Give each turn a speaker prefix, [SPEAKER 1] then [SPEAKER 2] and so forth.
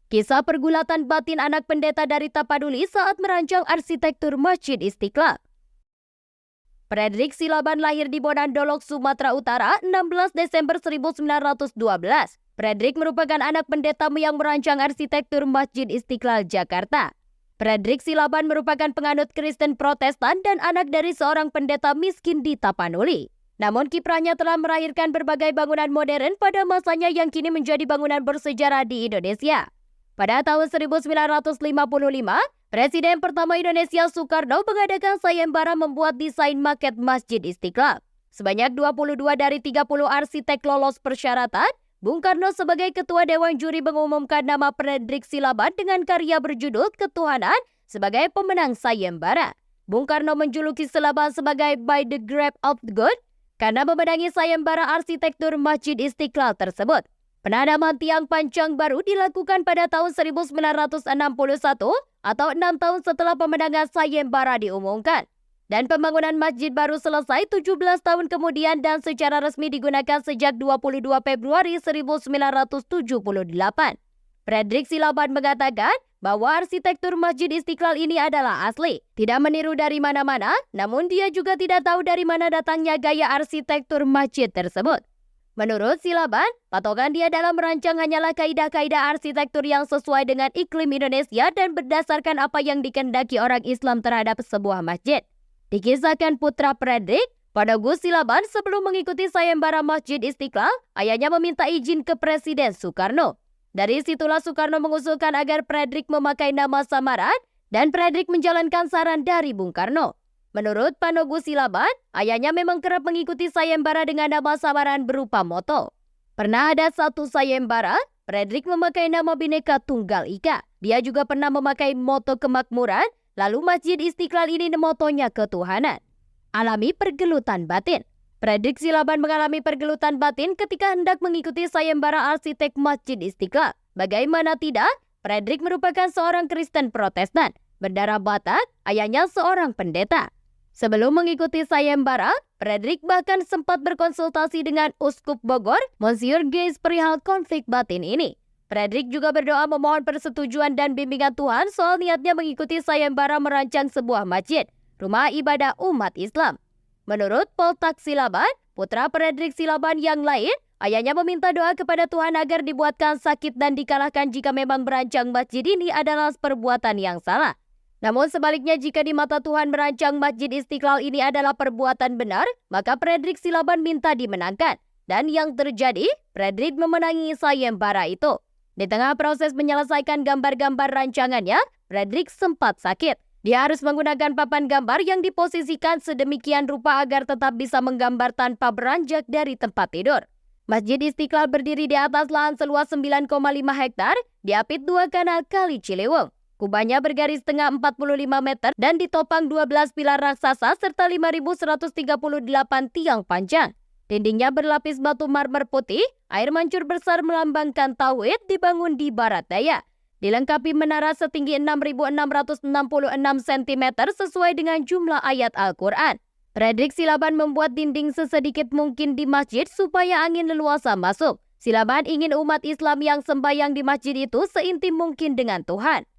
[SPEAKER 1] Kisah pergulatan batin anak pendeta dari Tapanuli saat merancang arsitektur Masjid Istiqlal. Fredrik Silaban lahir di Bonandolok, Sumatera Utara, 16 Desember 1912. Fredrik merupakan anak pendeta yang merancang arsitektur Masjid Istiqlal, Jakarta. Fredrik Silaban merupakan penganut Kristen Protestan dan anak dari seorang pendeta miskin di Tapanuli. Namun kiprahnya telah melahirkan berbagai bangunan modern pada masanya yang kini menjadi bangunan bersejarah di Indonesia. Pada tahun 1955, Presiden pertama Indonesia Soekarno mengadakan sayembara membuat desain maket Masjid Istiqlal. Sebanyak 22 dari 30 arsitek lolos persyaratan. Bung Karno sebagai Ketua Dewan Juri mengumumkan nama Fredrik Silaban dengan karya berjudul Ketuhanan sebagai pemenang sayembara. Bung Karno menjuluki Silaban sebagai By the Grace of God karena memenangi sayembara arsitektur Masjid Istiqlal tersebut. Penanaman tiang pancang baru dilakukan pada tahun 1961 atau 6 tahun setelah pemenangan sayembara diumumkan. Dan pembangunan masjid baru selesai 17 tahun kemudian dan secara resmi digunakan sejak 22 Februari 1978. Fredrik Silaban mengatakan bahwa arsitektur Masjid Istiqlal ini adalah asli, tidak meniru dari mana-mana, namun dia juga tidak tahu dari mana datangnya gaya arsitektur masjid tersebut. Menurut Silaban, patokan dia dalam merancang hanyalah kaidah-kaidah arsitektur yang sesuai dengan iklim Indonesia dan berdasarkan apa yang dikehendaki orang Islam terhadap sebuah masjid. Dikisahkan putra Fredrik, pada Gus Silaban sebelum mengikuti sayembara Masjid Istiqlal, ayahnya meminta izin ke Presiden Soekarno. Dari situlah Soekarno mengusulkan agar Fredrik memakai nama samaran dan Fredrik menjalankan saran dari Bung Karno. Menurut Panogus Silaban, ayahnya memang kerap mengikuti sayembara dengan nama samaran berupa moto. Pernah ada satu sayembara, Fredrik memakai nama Bhinneka Tunggal Ika. Dia juga pernah memakai moto kemakmuran, lalu Masjid Istiqlal ini motonya ketuhanan. Alami pergelutan batin. Fredrik Silaban mengalami pergelutan batin ketika hendak mengikuti sayembara arsitek Masjid Istiqlal. Bagaimana tidak, Fredrik merupakan seorang Kristen Protestan. Berdarah Batak, ayahnya seorang pendeta. Sebelum mengikuti sayembara, Fredrik bahkan sempat berkonsultasi dengan Uskup Bogor, Monsignor Geis perihal konflik batin ini. Fredrik juga berdoa memohon persetujuan dan bimbingan Tuhan soal niatnya mengikuti sayembara merancang sebuah masjid, rumah ibadah umat Islam. Menurut Poltak Silaban, putra Fredrik Silaban yang lain, ayahnya meminta doa kepada Tuhan agar dibuatkan sakit dan dikalahkan jika memang merancang masjid ini adalah perbuatan yang salah. Namun sebaliknya jika di mata Tuhan merancang Masjid Istiqlal ini adalah perbuatan benar, maka Fredrik Silaban minta dimenangkan. Dan yang terjadi, Fredrik memenangi sayembara itu. Di tengah proses menyelesaikan gambar-gambar rancangannya, Fredrik sempat sakit. Dia harus menggunakan papan gambar yang diposisikan sedemikian rupa agar tetap bisa menggambar tanpa beranjak dari tempat tidur. Masjid Istiqlal berdiri di atas lahan seluas 9,5 hektar, diapit 2 kanal Kali Ciliwung. Kubahnya bergaris tengah 45 meter dan ditopang 12 pilar raksasa serta 5.138 tiang panjang. Dindingnya berlapis batu marmer putih, air mancur besar melambangkan tauhid dibangun di barat daya. Dilengkapi menara setinggi 6.666 cm sesuai dengan jumlah ayat Al-Quran. Fredrik Silaban membuat dinding sesedikit mungkin di masjid supaya angin leluasa masuk. Silaban ingin umat Islam yang sembahyang di masjid itu seintim mungkin dengan Tuhan.